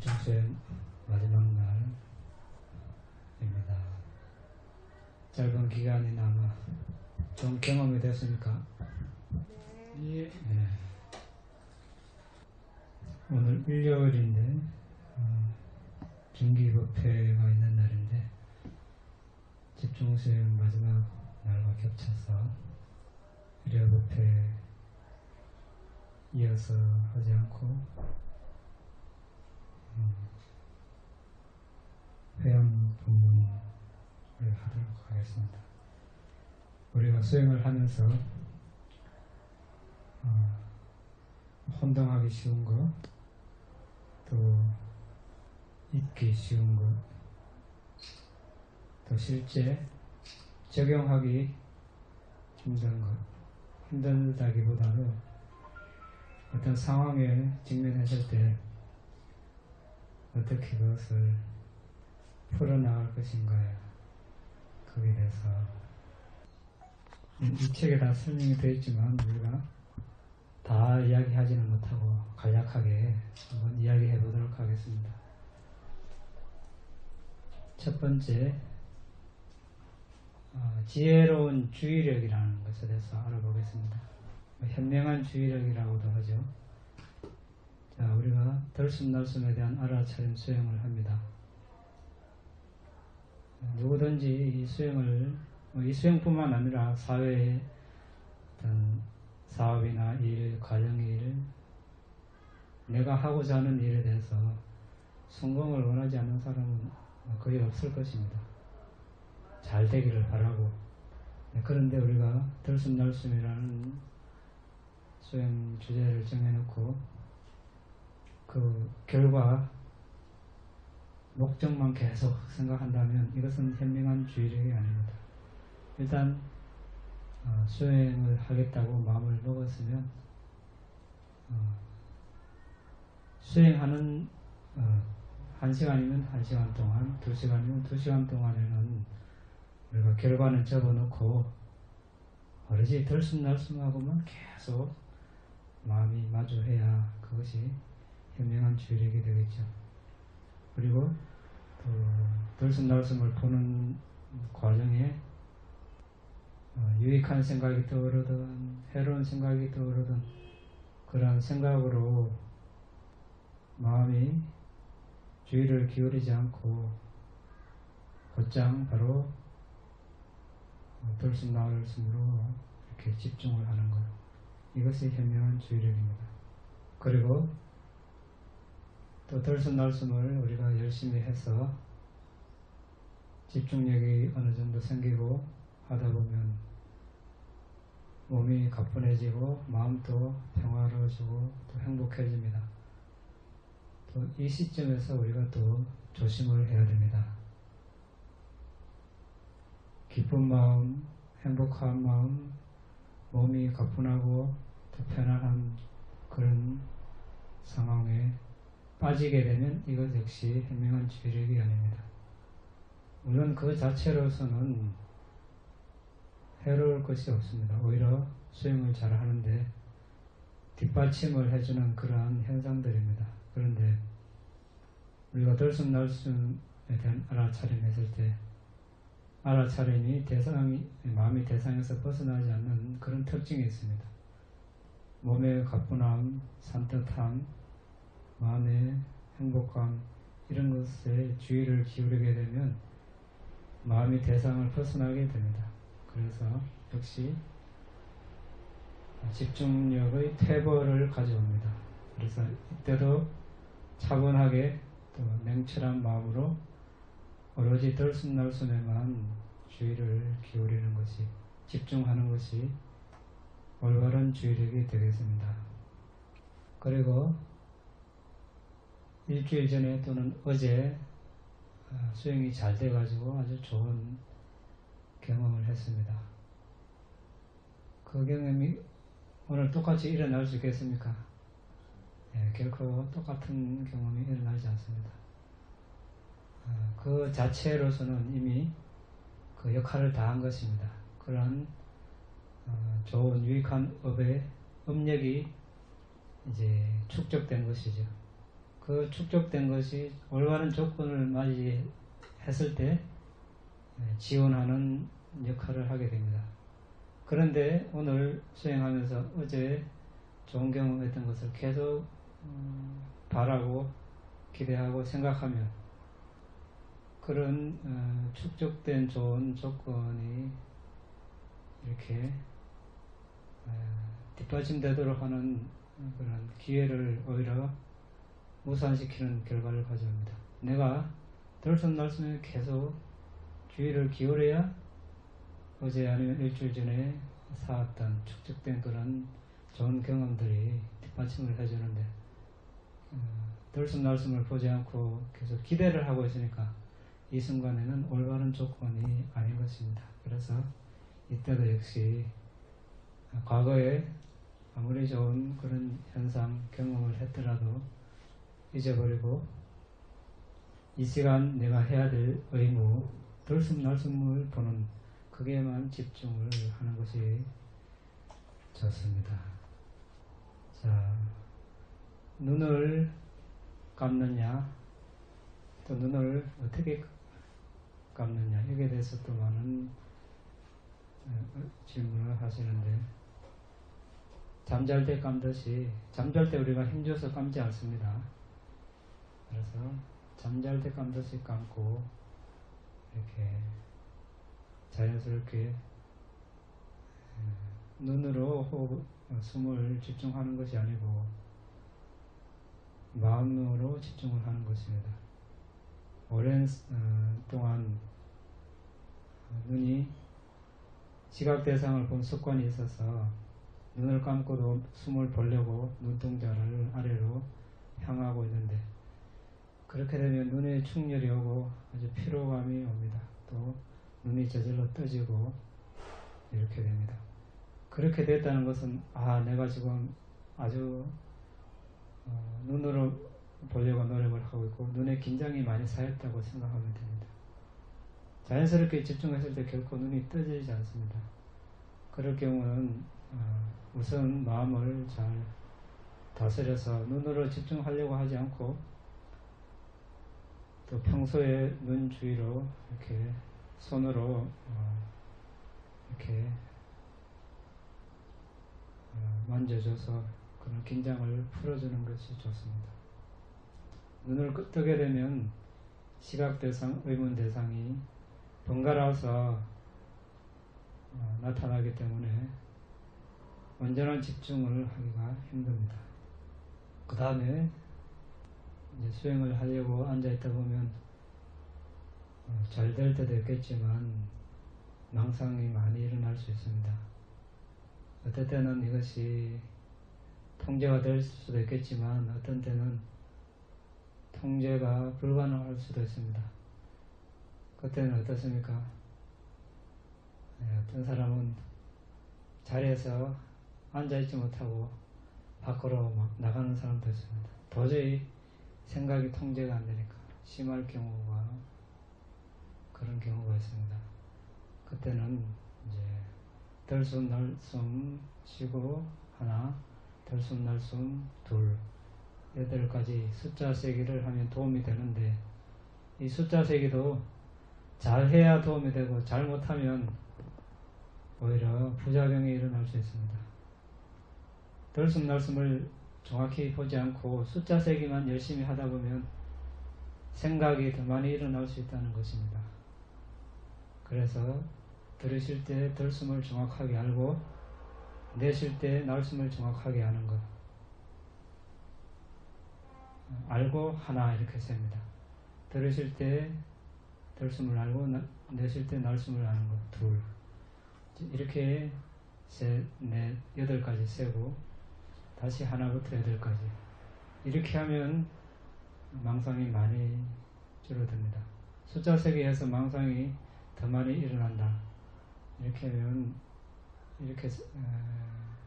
집중수행 마지막 날입니다. 짧은 기간이나마 좀 경험이 됐습니까? 예. 네. 오늘 일요일인데 중기법회가 있는 날인데 집중수행 마지막 날과 겹쳐서 일요법회 이어서 하지 않고 회원 본문을 하도록 하겠습니다. 우리가 수행을 하면서 혼동하기 쉬운 것, 또 잊기 쉬운 것, 또 실제 적용하기 힘든 것, 힘들다기보다도 어떤 상황에 직면했을 때 어떻게 그것을 풀어나갈 것인가에 거기에 대해서 이 책에 다 설명이 되어 있지만 우리가 다 이야기하지는 못하고 간략하게 한번 이야기해 보도록 하겠습니다. 첫 번째, 지혜로운 주의력이라는 것에 대해서 알아보겠습니다. 현명한 주의력이라고도 하죠. 자, 우리가 들숨날숨에 대한 알아차림 수행을 합니다. 누구든지 이 수행을, 이 수행뿐만 아니라 사회의 어떤 사업이나 일, 가정일, 내가 하고자 하는 일에 대해서 성공을 원하지 않는 사람은 거의 없을 것입니다. 잘 되기를 바라고. 그런데 우리가 들숨날숨이라는 수행 주제를 정해놓고 그 결과 목적만 계속 생각한다면 이것은 현명한 주의력이 아닙니다. 일단 수행을 하겠다고 마음을 먹었으면 수행하는 1시간이면 1시간 동안, 2시간이면 2시간 동안에는 우리가 결과는 접어놓고 오로지 들숨날숨하고만 계속 마음이 마주해야 그것이 현명한 주의력이 되겠죠. 그리고 또 들숨날숨을 보는 과정에 유익한 생각이 떠오르든 해로운 생각이 떠오르든 그러한 생각으로 마음이 주의를 기울이지 않고 곧장 바로 들숨날숨으로 이렇게 집중을 하는 것, 이것이 현명한 주의력입니다. 그리고 또 들숨날숨을 우리가 열심히 해서 집중력이 어느 정도 생기고 하다 보면 몸이 가뿐해지고 마음도 평화로워지고 또 행복해집니다. 또 이 시점에서 우리가 또 조심을 해야 됩니다. 기쁜 마음, 행복한 마음, 몸이 가뿐하고 또 편안한 그런 상황에 빠지게 되면 이것 역시 현명한 주의력이 아닙니다. 물론 그 자체로서는 해로울 것이 없습니다. 오히려 수행을 잘 하는데 뒷받침을 해주는 그러한 현상들입니다. 그런데 우리가 들숨날숨에 대한 알아차림 했을 때 알아차림이 마음이 대상에서 벗어나지 않는 그런 특징이 있습니다. 몸의 가뿐함, 산뜻함, 마음의 행복감, 이런 것에 주의를 기울이게 되면 마음이 대상을 벗어나게 됩니다. 그래서 역시 집중력의 퇴보를 가져옵니다. 그래서 이때도 차분하게 또 냉철한 마음으로 오로지 들숨날숨에만 주의를 기울이는 것이, 집중하는 것이 올바른 주의력이 되겠습니다. 그리고 일주일 전에 또는 어제 수행이 잘 돼가지고 아주 좋은 경험을 했습니다. 그 경험이 오늘 똑같이 일어날 수 있겠습니까? 결코 똑같은 경험이 일어나지 않습니다. 그 자체로서는 이미 그 역할을 다한 것입니다. 그러한 좋은 유익한 업의 업력이 이제 축적된 것이죠. 그 축적된 것이 올바른 조건을 맞이했을 때 지원하는 역할을 하게 됩니다. 그런데 오늘 수행하면서 어제 좋은 경험했던 것을 계속 바라고 기대하고 생각하면 그런 축적된 좋은 조건이 이렇게 뒷받침되도록 하는 그런 기회를 오히려 무산시키는 결과를 가져옵니다. 내가 들숨날숨에 계속 주의를 기울여야 어제 아니면 일주일 전에 쌓았던 축적된 그런 좋은 경험들이 뒷받침을 해주는데 들숨날숨을 보지 않고 계속 기대를 하고 있으니까 이 순간에는 올바른 조건이 아닌 것입니다. 그래서 이때도 역시 과거에 아무리 좋은 그런 현상, 경험을 했더라도 잊어버리고 이 시간 내가 해야 될 의무, 들숨날숨을 보는 거기에만 집중을 하는 것이 좋습니다. 자, 눈을 감느냐, 또 눈을 어떻게 감느냐, 여기에 대해서 또 많은 질문을 하시는데, 잠잘 때 감듯이, 잠잘 때 우리가 힘줘서 감지 않습니다. 그래서 잠잘 때 감듯이 감고 이렇게 자연스럽게 눈으로 호흡, 숨을 집중하는 것이 아니고 마음으로 집중을 하는 것입니다. 오랜 동안 눈이 시각 대상을 본 습관이 있어서 눈을 감고도 숨을 벌려고 눈동자를 아래로 향하고 있는데 그렇게 되면 눈에 충혈이 오고 아주 피로감이 옵니다. 또 눈이 저절로 떠지고 이렇게 됩니다. 그렇게 됐다는 것은 내가 지금 아주 눈으로 보려고 노력을 하고 있고 눈에 긴장이 많이 쌓였다고 생각하면 됩니다. 자연스럽게 집중했을 때 결코 눈이 떠지지 않습니다. 그럴 경우는 우선 마음을 잘 다스려서 눈으로 집중하려고 하지 않고 또 평소에 눈 주위로 이렇게 손으로 이렇게 만져줘서 그런 긴장을 풀어주는 것이 좋습니다. 눈을 뜨게 되면 시각 대상, 의문 대상이 번갈아서 나타나기 때문에 온전한 집중을 하기가 힘듭니다. 그 다음에 이제 수행을 하려고 앉아있다 보면 잘 될 때도 있겠지만 망상이 많이 일어날 수 있습니다. 어떨 때는 이것이 통제가 될 수도 있겠지만 어떤 때는 통제가 불가능할 수도 있습니다. 그때는 어떻습니까? 어떤 사람은 자리에서 앉아있지 못하고 밖으로 막 나가는 사람도 있습니다. 도저히 생각이 통제가 안 되니까 심할 경우가 그런 경우가 있습니다. 그때는 이제 들숨 날숨 쉬고 하나, 들숨 날숨 둘, 8가지 숫자 세기를 하면 도움이 되는데 이 숫자 세기도 잘해야 도움이 되고 잘못하면 오히려 부작용이 일어날 수 있습니다. 들숨 날숨을 정확히 보지 않고 숫자 세기만 열심히 하다 보면 생각이 더 많이 일어날 수 있다는 것입니다. 그래서 들으실 때 들숨을 정확하게 알고 내쉴 때 날숨을 정확하게 아는 것, 알고 하나 이렇게 셉니다. 들으실 때 들숨을 알고 내쉴 때 날숨을 아는 것 둘, 이렇게 셋, 넷, 8가지 세고 다시 하나부터 8가지 이렇게 하면 망상이 많이 줄어듭니다. 숫자 세기에서 망상이 더 많이 일어난다. 이렇게 하면 이렇게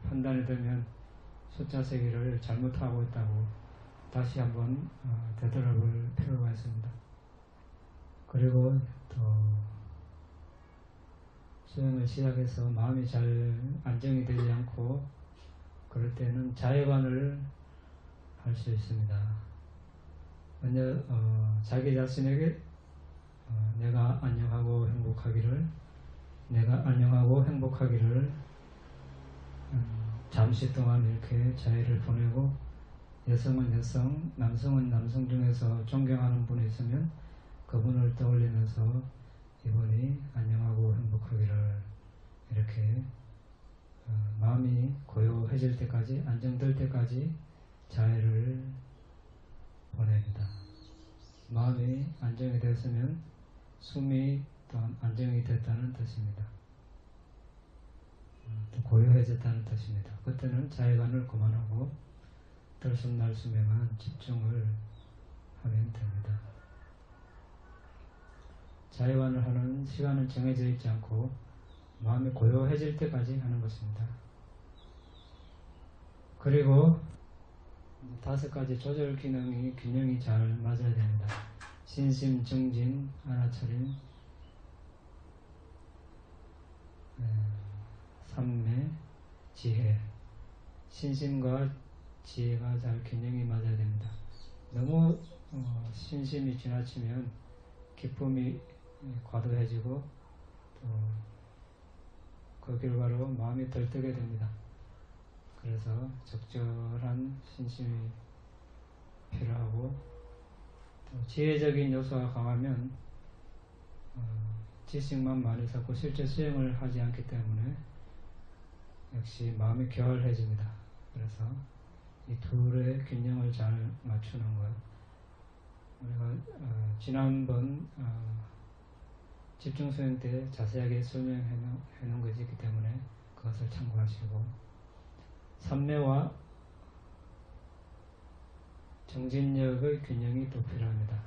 판단이 되면 숫자 세기를 잘못하고 있다고 다시 한번 되돌아볼 필요가 있습니다. 그리고 또 수행을 시작해서 마음이 잘 안정이 되지 않고 그럴 때는 자해관을 할 수 있습니다. 자기 자신에게 내가 안녕하고 행복하기를 잠시 동안 이렇게 자해를 보내고, 여성은 여성, 남성은 남성 중에서 존경하는 분이 있으면 그분을 떠올리면서 이분이 안녕하고 행복하기를, 이렇게 마음이 고요해질 때까지, 안정될 때까지 자해를 보냅니다. 마음이 안정이 됐으면 숨이 또한 안정이 됐다는 뜻입니다. 또 고요해졌다는 뜻입니다. 그때는 자해관을 그만하고 들숨날숨에만 집중을 하면 됩니다. 자해관을 하는 시간은 정해져 있지 않고 마음이 고요해질 때까지 하는 것입니다. 그리고 5가지 조절 균형이 잘 맞아야 됩니다. 신심, 정진, 알아차림, 삼매, 지혜. 신심과 지혜가 잘 균형이 맞아야 됩니다. 너무 신심이 지나치면 기쁨이 과도해지고 또 그 결과로 마음이 들뜨게 됩니다. 그래서 적절한 신심이 필요하고, 또 지혜적인 요소가 강하면 지식만 많이 쌓고 실제 수행을 하지 않기 때문에 역시 마음이 게을러집니다. 그래서 이 둘의 균형을 잘 맞추는 것, 우리가 지난번 집중 수행 때 자세하게 설명해 놓은 것이 있기 때문에 그것을 참고하시고, 삼매와 정진력의 균형이 또 필요합니다.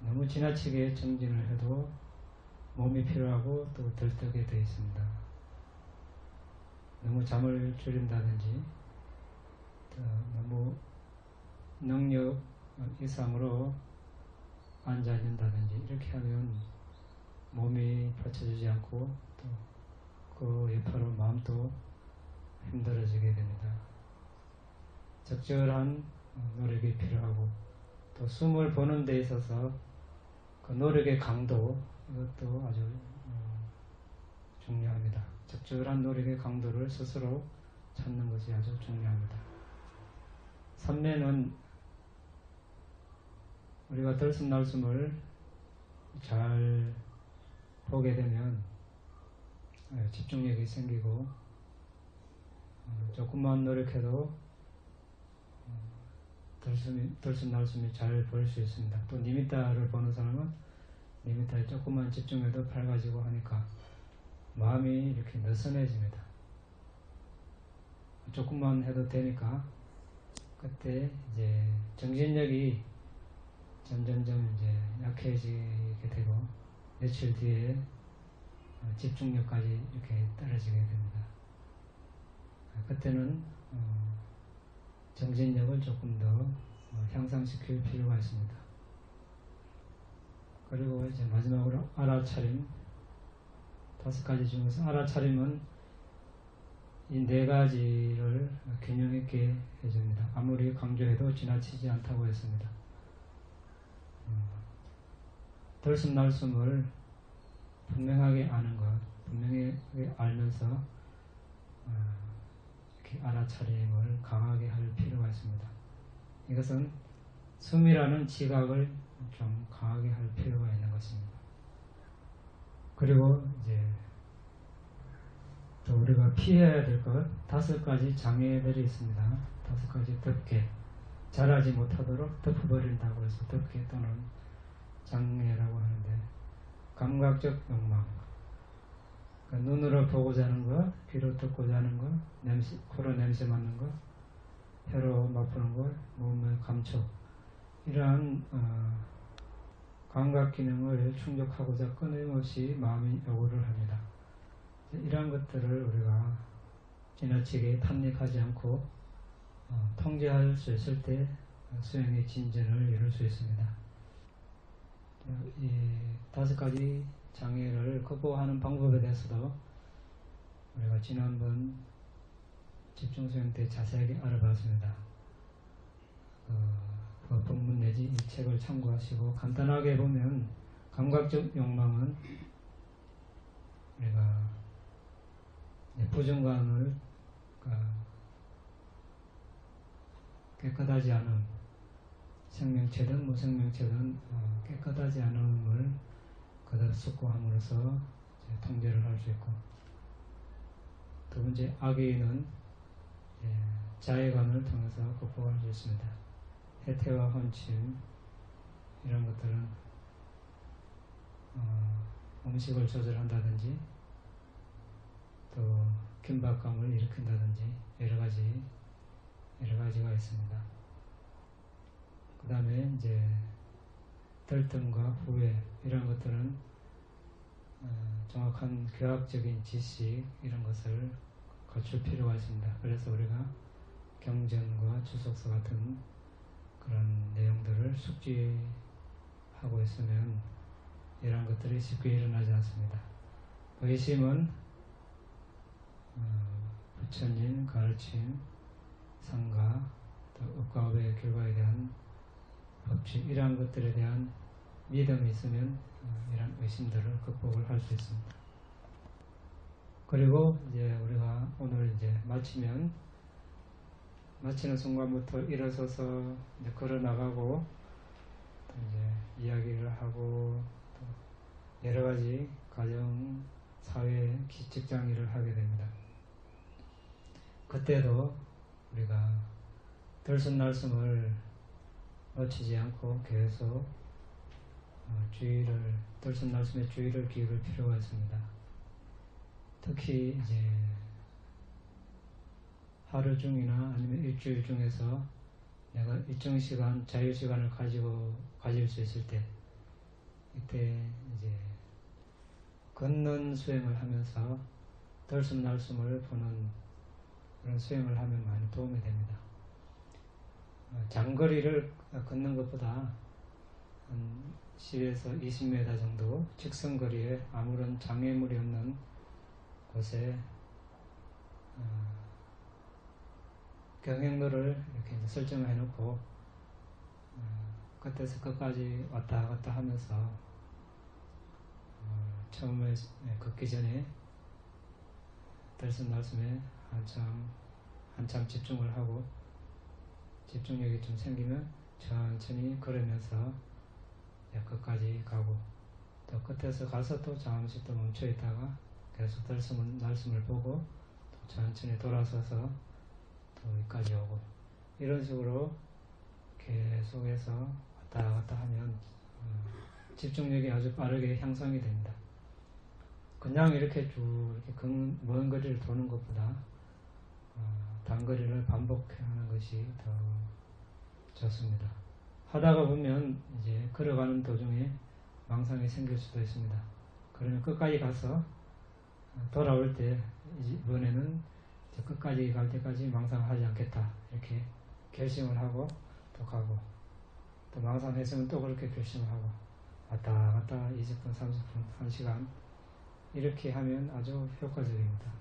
너무 지나치게 정진을 해도 몸이 필요하고 또 들뜨게 되어 있습니다. 너무 잠을 줄인다든지 너무 능력 이상으로 앉아있는다든지 이렇게 하면 몸이 받쳐주지 않고 또 그 여파로 마음도 힘들어지게 됩니다. 적절한 노력이 필요하고, 또 숨을 보는 데 있어서 그 노력의 강도, 이것도 아주 중요합니다. 적절한 노력의 강도를 스스로 찾는 것이 아주 중요합니다. 삼매는 우리가 들숨날숨을 잘 보게 되면 집중력이 생기고, 조금만 노력해도 들숨날숨이 잘 보일 수 있습니다. 또 니미타를 보는 사람은 니미타에 조금만 집중해도 밝아지고 하니까 마음이 이렇게 느슨해집니다. 조금만 해도 되니까 그때 이제 정신력이 점점점 이제 약해지게 되고, 며칠 뒤에 집중력까지 이렇게 떨어지게 됩니다. 그때는 정신력을 조금 더 향상시킬 필요가 있습니다. 그리고 이제 마지막으로 알아차림. 5가지 중에서 알아차림은 이 4가지를 균형 있게 해줍니다. 아무리 강조해도 지나치지 않다고 했습니다. 들숨날숨을 분명하게 아는 것, 분명하게 알면서 이렇게 알아차림을 강하게 할 필요가 있습니다. 이것은 숨이라는 지각을 좀 강하게 할 필요가 있는 것입니다. 그리고 이제 또 우리가 피해야 될 것 5가지 장애들이 있습니다. 5가지 덮개, 자라지 못하도록 덮어버린다고 해서 덮개 또는 장애라고 하는데, 감각적 욕망, 그러니까 눈으로 보고자 하는 것, 귀로 듣고자 하는 것, 코로 냄새 맡는 것, 혀로 맛보는 것, 몸의 감촉, 이러한 감각 기능을 충족하고자 끊임없이 마음이 요구를 합니다. 이러한 것들을 우리가 지나치게 탐닉하지 않고 통제할 수 있을 때 수행의 진전을 이룰 수 있습니다. 이 5가지 장애를 극복하는 방법에 대해서도 우리가 지난번 집중수행 때 자세하게 알아봤습니다. 본문 내지 이 책을 참고하시고, 간단하게 보면 감각적 욕망은 우리가 부정관을 깨끗하지 않은 생명체든 무생명체든 깨끗하지 않음을 그대로 숙고함으로써 통제를 할 수 있고, 두 번째 악의는 자해관을 통해서 극복할 수 있습니다. 해태와 헌침 이런 것들은 음식을 조절한다든지 또 긴박감을 일으킨다든지 여러 가지가 있습니다. 그 다음에 이제 들뜸과 후회 이런 것들은 정확한 교학적인 지식 이런 것을 갖출 필요가 있습니다. 그래서 우리가 경전과 주석서 같은 그런 내용들을 숙지하고 있으면 이런 것들이 쉽게 일어나지 않습니다. 의심은 부처님 가르침, 상가, 또 업과 업의 결과에 대한 법칙 이러한 것들에 대한 믿음이 있으면 이런 의심들을 극복을 할 수 있습니다. 그리고 이제 우리가 오늘 이제 마치는 순간부터 일어서서 이제 걸어 나가고 또 이제 이야기를 하고 또 여러 가지 가정, 사회, 직장 일을 하게 됩니다. 그때도 우리가 들숨날숨을 놓치지 않고 계속 들숨날숨에 주의를 기울일 필요가 있습니다. 특히 이제 하루 중이나 아니면 일주일 중에서 내가 일정 시간, 자유 시간을 가질 수 있을 때, 이때 이제 걷는 수행을 하면서 들숨날숨을 보는 그런 수행을 하면 많이 도움이 됩니다. 장거리를 걷는 것보다 한 10에서 20m 정도 직선거리에 아무런 장애물이 없는 곳에 경행로를 이렇게 이제 설정을 해놓고 끝에서 끝까지 왔다 갔다 하면서 처음에 걷기 전에 들숨날숨에 한참 집중을 하고 집중력이 좀 생기면 천천히 걸으면서 끝까지 가고 또 끝에서 가서 또 잠시 또 멈춰 있다가 계속 들숨날숨을 보고 또 천천히 돌아서서 또 여기까지 오고 이런 식으로 계속해서 왔다 갔다 하면 집중력이 아주 빠르게 향상이 됩니다. 그냥 이렇게 쭉 이렇게 먼 거리를 도는 것보다 단거리를 반복하는 것이 더 좋습니다. 하다가 보면 이제 걸어가는 도중에 망상이 생길 수도 있습니다. 그러면 끝까지 가서 돌아올 때 이번에는 끝까지 갈 때까지 망상을 하지 않겠다 이렇게 결심을 하고 또 가고 또 망상했으면 또 그렇게 결심을 하고 왔다 갔다 20분, 30분, 1시간 이렇게 하면 아주 효과적입니다.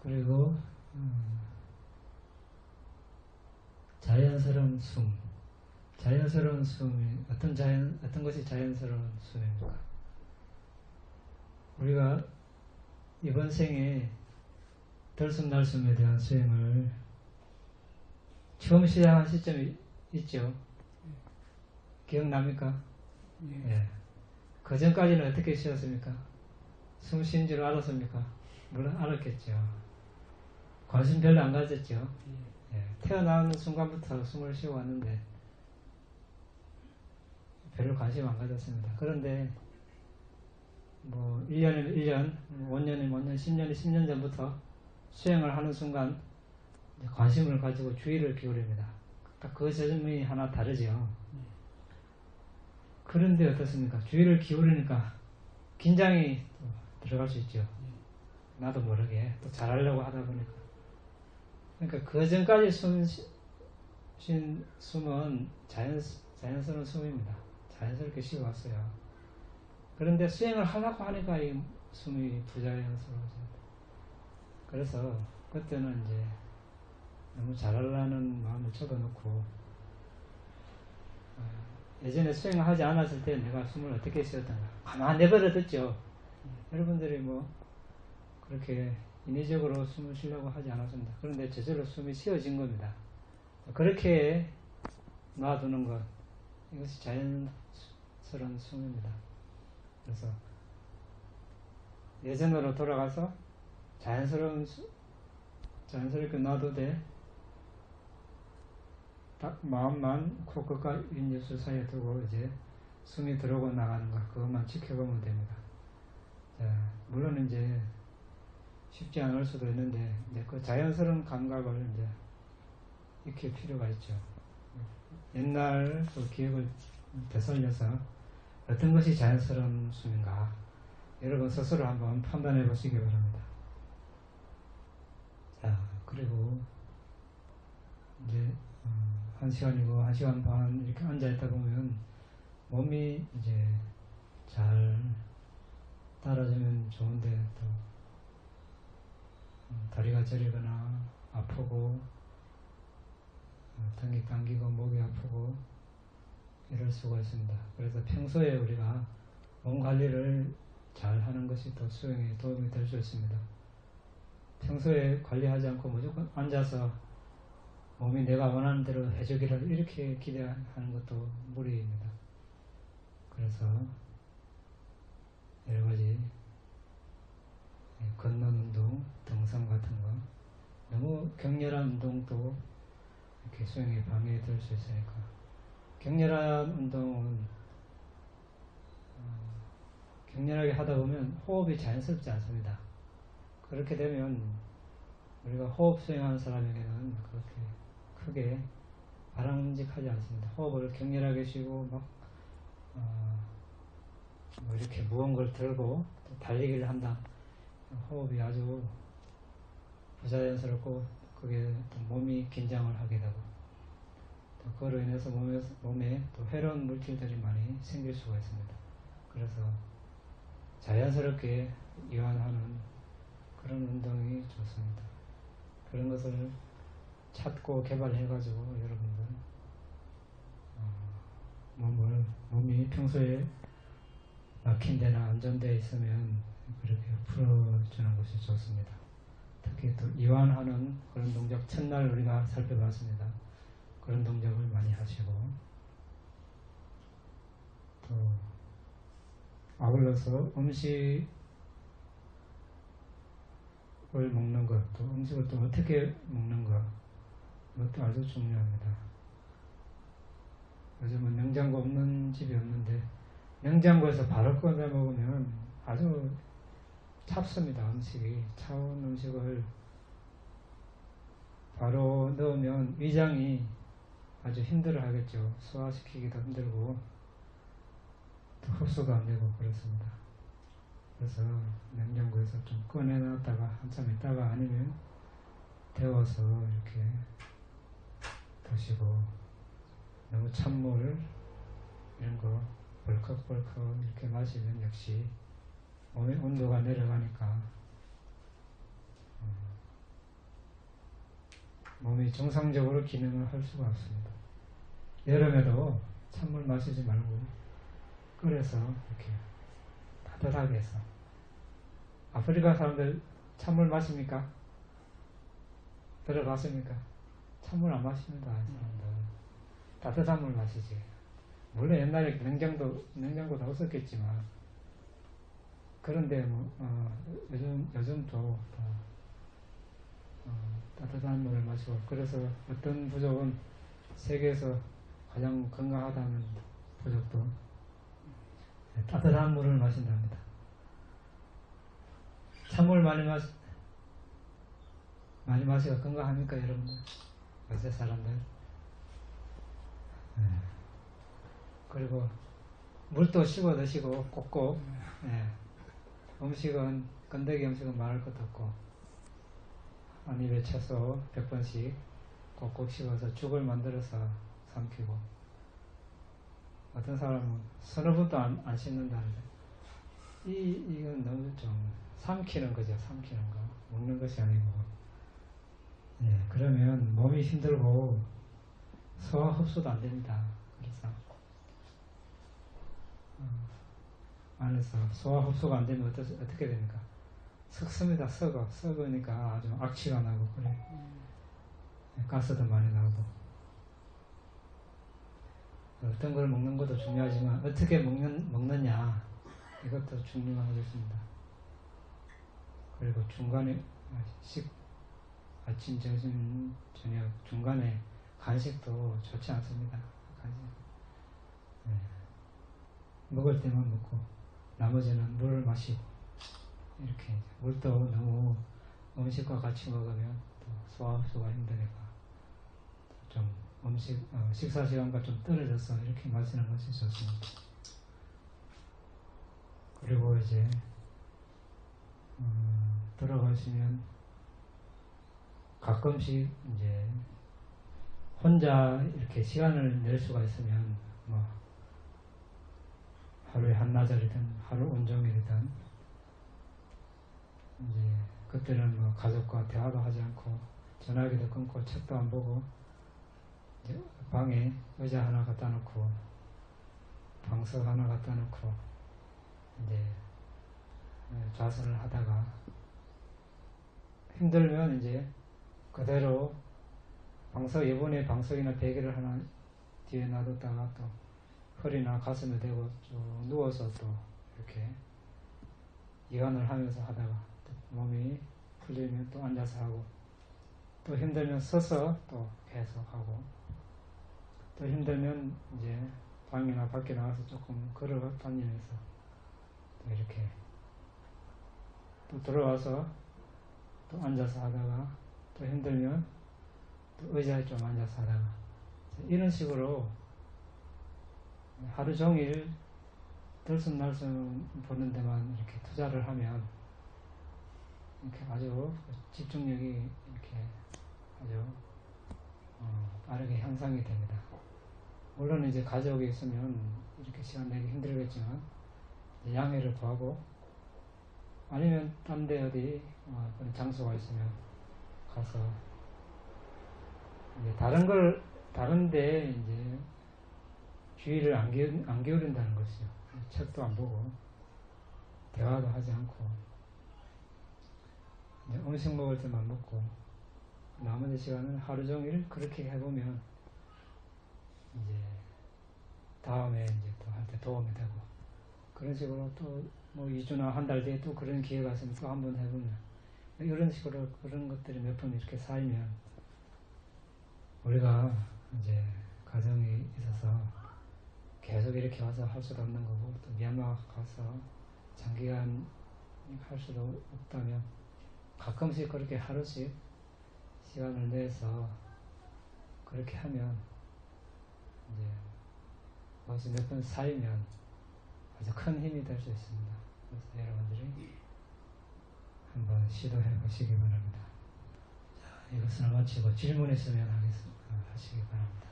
그리고 자연스러운 숨. 자연스러운 숨이 어떤 것이 자연스러운 숨입니까? 우리가 이번 생에 들숨날숨에 대한 수행을 처음 시작한 시점이 있죠. 기억납니까? 예. 그 전까지는 어떻게 쉬었습니까? 숨 쉰 줄 알았습니까? 물론 알았겠죠. 관심 별로 안 가졌죠. 예. 태어나는 순간부터 숨을 쉬어왔는데 별로 관심 안 가졌습니다. 그런데 뭐 1년이면 1년, 5년이면 5년, 10년이면 10년 전부터 수행을 하는 순간 관심을 가지고 주의를 기울입니다. 딱 그 점이 하나 다르죠. 그런데 어떻습니까? 주의를 기울이니까 긴장이 들어갈 수 있죠. 나도 모르게 또 잘하려고 하다 보니까. 그러니까 그 전까지 쉰 숨은 자연스러운 숨입니다. 자연스럽게 쉬어왔어요. 그런데 수행을 하려고 하니까 이 숨이 부자연스러워집니다. 그래서 그때는 이제 너무 잘하려는 마음을 접어놓고 예전에 수행을 하지 않았을 때 내가 숨을 어떻게 쉬었던가 가만히 내버려 뒀죠. 여러분들이 뭐 그렇게 인위적으로 숨을 쉬려고 하지 않았습니다. 그런데 저절로 숨이 쉬어진 겁니다. 그렇게 놔두는 것, 이것이 자연스러운 숨입니다. 그래서 예전으로 돌아가서 자연스럽게 놔두되 딱 마음만 코끝과 윗입술 사이에 두고 이제 숨이 들어오고 나가는 것, 그것만 지켜보면 됩니다. 자, 물론 이제 쉽지 않을 수도 있는데 이제 그 자연스러운 감각을 이제 익힐 필요가 있죠. 옛날 그 기억을 되살려서 어떤 것이 자연스러운 숨인가 여러분 스스로 한번 판단해 보시기 바랍니다. 자, 그리고 이제 1시간이고 1시간 반 이렇게 앉아있다 보면 몸이 이제 잘 따라주면 좋은데 또 다리가 저리거나 아프고 등이 당기고 목이 아프고 이럴 수가 있습니다. 그래서 평소에 우리가 몸 관리를 잘 하는 것이 또 수행에 도움이 될 수 있습니다. 평소에 관리하지 않고 무조건 앉아서 몸이 내가 원하는 대로 해주기를 이렇게 기대하는 것도 무리입니다. 그래서 여러 가지 걷는 운동, 등산 같은 거, 너무 격렬한 운동도 이렇게 수행에 방해될 수 있으니까 격렬한 운동은 격렬하게 하다 보면 호흡이 자연스럽지 않습니다. 그렇게 되면 우리가 호흡 수행하는 사람에게는 그렇게 크게 바람직하지 않습니다. 호흡을 격렬하게 쉬고 막 뭐 이렇게 무거운 걸 들고 또 달리기를 한다. 호흡이 아주 부자연스럽고 그게 또 몸이 긴장을 하게 되고 또 그로 인해서 몸에 또 해로운 물질들이 많이 생길 수가 있습니다. 그래서 자연스럽게 이완하는 그런 운동이 좋습니다. 그런 것을 찾고 개발해가지고 여러분들 몸이 평소에 막힌 데나 안전되어 있으면 그렇게 풀어주는 것이 좋습니다. 특히 또 이완하는 그런 동작 첫날 우리가 살펴봤습니다. 그런 동작을 많이 하시고 또 아울러서 음식을 먹는 것, 또 음식을 또 어떻게 먹는 것, 그것도 아주 중요합니다. 요즘은 냉장고 없는 집이 없는데 냉장고에서 바로 꺼내 먹으면 아주 찹습니다. 음식이 차가운 음식을 바로 넣으면 위장이 아주 힘들어 하겠죠. 소화시키기도 힘들고 또 흡수가 안 되고 그렇습니다. 그래서 냉장고에서 좀 꺼내놨다가 한참 있다가 아니면 데워서 이렇게 드시고 너무 찬물 이런 거 벌컥벌컥 이렇게 마시면 역시 몸의 온도가 내려가니까 몸이 정상적으로 기능을 할 수가 없습니다. 여름에도 찬물 마시지 말고 끓여서 이렇게 따뜻하게 해서 아프리카 사람들 찬물 마십니까? 들어봤습니까? 찬물 안 마십니다. 사람들 따뜻한 물 마시지. 물론 옛날에 냉장고도 없었겠지만 그런데 요즘도 따뜻한 물을 마시고 그래서 어떤 부족은 세계에서 가장 건강하다는 부족도 따뜻한 물을 마신답니다. 찬물 많이 마시가 건강합니까 여러분들? 요새 사람들? 그리고 물도 씹어 드시고 꼭꼭 음식은 건더기 음식은 말할 것도 없고 한 입에 채소 100번씩 꼭꼭 씹어서 죽을 만들어서 삼키고 어떤 사람은 서너 번도 안 씹는다는데 이건 너무 좀 삼키는 거죠. 삼키는 거 먹는 것이 아니고 그러면 몸이 힘들고 소화 흡수도 안 됩니다. 그래서 안에서 소화 흡수가 안 되면 어떻게 됩니까? 썩습니다. 썩으니까 아주 악취가 나고 그래. 가스도 많이 나고. 어떤 걸 먹는 것도 중요하지만 어떻게 먹느냐 이것도 중요하겠습니다. 그리고 중간에 아침, 점심, 저녁 중간에 간식도 좋지 않습니다. 간식. 네. 먹을 때만 먹고 나머지는 물을 마시고 이렇게 물도 너무 음식과 같이 먹으면 또 소화 흡수가 힘드니까 좀 식사 시간과 좀 떨어져서 이렇게 마시는 것이 좋습니다. 그리고 이제 들어가시면 가끔씩 이제 혼자 이렇게 시간을 낼 수가 있으면 뭐 하루에 한나절이든 하루 온종일이든 이제 그때는 뭐 가족과 대화도 하지 않고 전화기도 끊고 책도 안 보고 이제 방에 의자 하나 갖다 놓고 방석 하나 갖다 놓고 이제 좌선을 하다가 힘들면 이제 그대로 이번에 방석이나 베개를 하나 뒤에 놔뒀다가 또 허리나 가슴에 대고 쭉 누워서 또 이렇게 이완을 하면서 하다가 또 몸이 풀리면 또 앉아서 하고 또 힘들면 서서 또 계속 하고 또 힘들면 이제 방이나 밖에 나가서 조금 걸어 다니면서 또 이렇게 또 들어와서 또 앉아서 하다가 또 힘들면 또 의자에 좀 앉아서 하다가 이런 식으로 하루 종일 들숨날숨 보는 데만 이렇게 투자를 하면 이렇게 아주 집중력이 이렇게 아주 빠르게 향상이 됩니다. 물론 이제 가족이 있으면 이렇게 시간 내기 힘들겠지만 양해를 구하고 아니면 딴 데 어디 그런 장소가 있으면 가서 이제 다른 데 이제 주의를 안 기울인다는 것이요. 책도 안 보고 대화도 하지 않고 이제 음식 먹을 때만 먹고 나머지 시간은 하루 종일 그렇게 해보면 이제 다음에 이제 또 할 때 도움이 되고 그런 식으로 또 뭐 2주나 한 달 뒤에 또 그런 기회가 있으면 또 한 번 해보면 이런 식으로 그런 것들이 몇 번 이렇게 쌓이면 우리가 이제 가정이 있어서 계속 이렇게 와서 할 수도 없는 거고 또 미얀마 가서 장기간 할 수도 없다면 가끔씩 그렇게 하루씩 시간을 내서 그렇게 하면 이제 그것이 몇 번 쌓이면 아주 큰 힘이 될 수 있습니다. 그래서 여러분들이 한번 시도해 보시기 바랍니다. 자, 이것을 마치고 질문 있으면 하시기 바랍니다.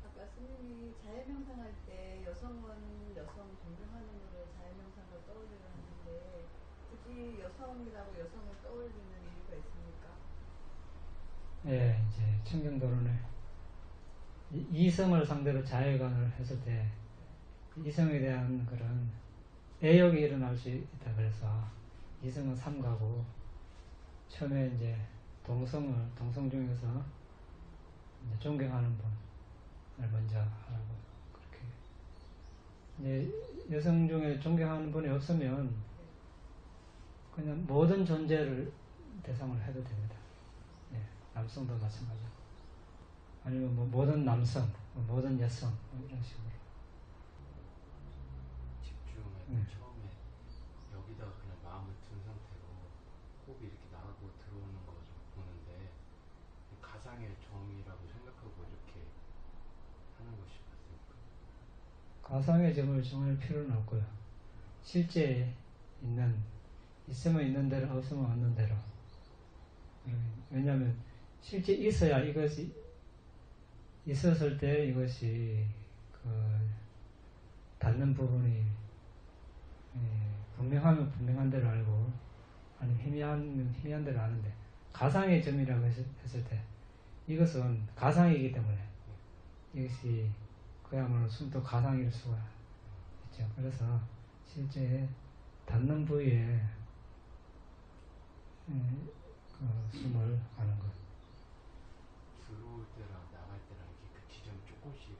아까 스님이 자연명상할 때 여성은 여성 존경하는 거를 자연명상을 떠올리려 하는데 굳이 여성이라고 여성을 떠올리는 이유가 있습니까? 예, 이제 청경도론에 이성을 상대로 자해관을 했을 때 이성에 대한 그런 애욕이 일어날 수 있다 그래서 이성은 삼가고 처음에 이제 동성 중에서 이제 존경하는 분을 먼저 하라고 그렇게 이제 여성 중에 존경하는 분이 없으면 그냥 모든 존재를 대상으로 해도 됩니다. 예, 남성도 마찬가지고 아니면 뭐 모든 남성, 모든 여성 이런 식으로 집중을 처음에 여기다가 그냥 마음을 둔 상태로 호흡이 이렇게 나가고 들어오는 거 좀 보는데 가상의 점이라고 생각하고 이렇게 하는 것이 맞습니까? 가상의 점을 정할 필요는 없고요. 실제 있으면 있는 대로 없으면 없는 대로. 왜냐하면 실제 있어야 이것이 있었을 때 이것이 닿는 부분이 분명하면 분명한 대로 알고 아니면 희미하면 희미한 대로 아는데 가상의 점이라고 했을 때 이것은 가상이기 때문에 이것이 그야말로 숨도 가상일 수가 있죠. 그래서 실제 닿는 부위에 그 숨을 하는 것. 들어올 때랑 나갈 때랑 이렇게 그 지점이 조금씩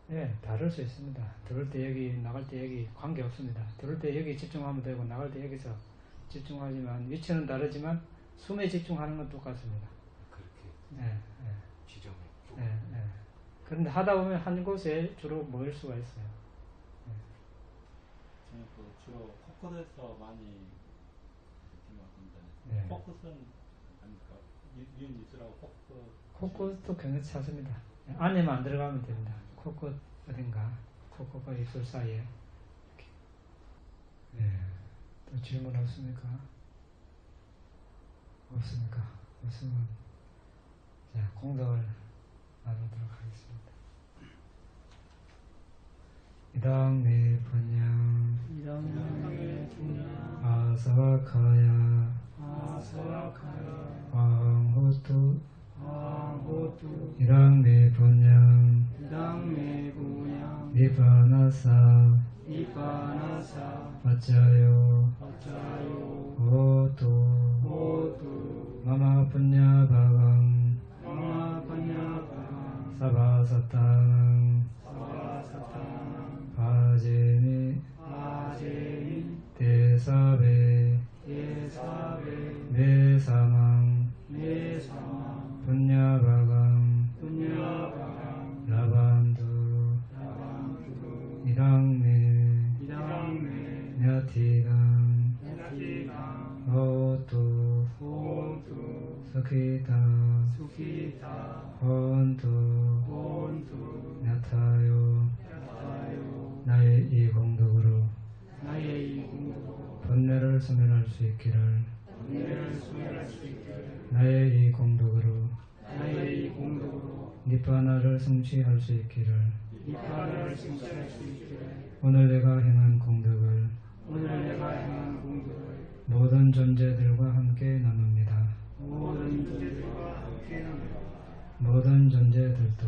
틀리는데. 예, 다를 수 있습니다. 들어올 때 여기, 나갈 때 여기 관계 없습니다. 들어올 때 여기 집중하면 되고 나갈 때 여기서 집중하지만 위치는 다르지만 숨에 집중하는 건 똑같습니다. 그렇게 예, 예, 지점에 조금. 예, 예. 그런데 하다 보면 한 곳에 주로 모일 수가 있어요. 저는 그 주로 코끝에서 많이 느낀 것 같은데 네. 코끝은 아닙니까? 이은 입술하고 코끝. 코끝도 괜찮습니다. 안에만 안 들어가면 됩니다. 코끝 어딘가, 코끝과 입술 사이에. 이렇게. 네. 또 질문 없습니까? 없습니까? 없으면 자, 공덕을 나누도록 하겠습니다. 이당내 분양 아사와카야 왕호투 이당내 분양 니바나사 파짜요 호투 마마 분야바강 사바사탕 바제미 대사베 메사망 분야바강 라반두 이랑메 냐티강 호투 스키타 혼투 냐타요 나의 이 공덕으로 번뇌를 소멸할 수 있기를 나의 이 공덕으로 니파나를 성취할 수 있기를 오늘 내가 행한 공덕을 모든 존재들과 함께 나눕니다. 모든 존재들도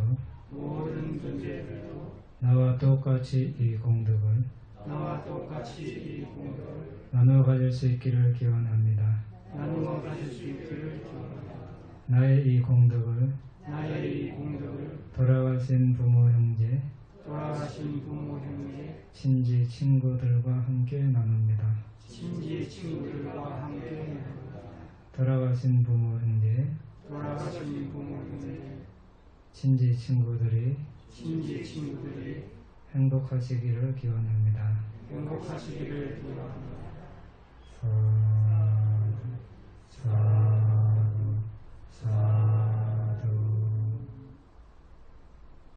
나와 똑같이 이 공덕을 나누어 가질 수 있기를 기원합니다. 나의 이 공덕을 돌아가신 부모 형제 친지 친구들과 함께 나눕니다. 돌아가신 부모 형제 친지 친구들이 행복하시기를 기원합니다. 사